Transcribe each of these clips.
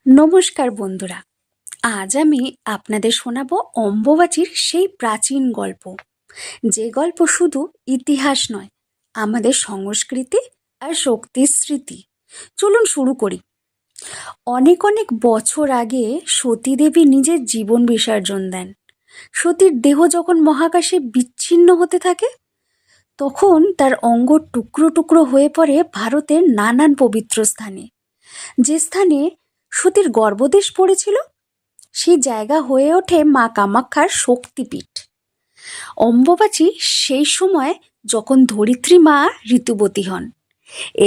নমস্কার বন্ধুরা, আজ আমি আপনাদের শোনাবো অম্বুবাচীর সেই প্রাচীন গল্প, যে গল্প শুধু ইতিহাস নয়, আমাদের সংস্কৃতি আর শক্তির স্মৃতি। চলুন শুরু করি। অনেক অনেক বছর আগে সতী দেবী নিজের জীবন বিসর্জন দেন। সতীর দেহ যখন মহাকাশে বিচ্ছিন্ন হতে থাকে, তখন তার অঙ্গ টুকরো টুকরো হয়ে পড়ে ভারতের নানান পবিত্র স্থানে। যে স্থানে সতীর গর্ভদেশ পড়েছিল, সেই জায়গা হয়ে ওঠে মা কামাখ্যার শক্তিপীঠ। অম্বুবাচী সেই সময় যখন ধরিত্রী মা ঋতুবতী হন।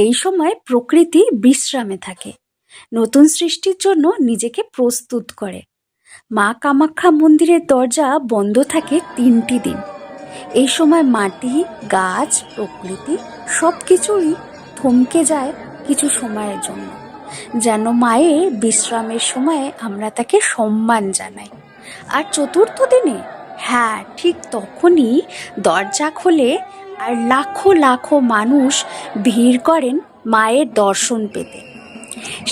এই সময় প্রকৃতি বিশ্রামে থাকে, নতুন সৃষ্টির জন্য নিজেকে প্রস্তুত করে। মা কামাখ্যা মন্দিরের দরজা বন্ধ থাকে 3টি দিন। এই সময় মাটি, গাছ, প্রকৃতি সব কিছুই থমকে যায় কিছু সময়ের জন্য, যেন মায়ের বিশ্রামের সময়ে আমরা তাকে সম্মান জানাই। আর চতুর্থ দিনে, হ্যাঁ ঠিক তখনই দরজা খোলে আর লাখো লাখো মানুষ ভিড় করেন মায়ের দর্শন পেতে।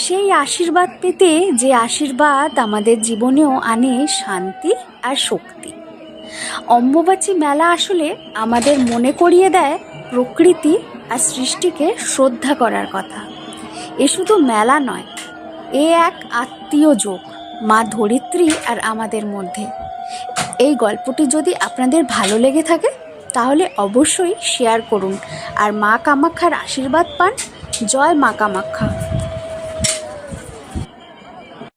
সেই আশীর্বাদ পেতে, যে আশীর্বাদ আমাদের জীবনেও আনে শান্তি আর শক্তি। অম্বুবাচী মেলা আসলে আমাদের মনে করিয়ে দেয় প্রকৃতি আর সৃষ্টিকে শ্রদ্ধা করার কথা। এ শুধু মেলা নয়, এ এক আত্মীয় যোগ মা ধরিত্রী আর আমাদের মধ্যে। এই গল্পটি যদি আপনাদের ভালো লেগে থাকে, তাহলে অবশ্যই শেয়ার করুন আর মা কামাখ্যার আশীর্বাদ পান। জয় মা কামাখ্যা।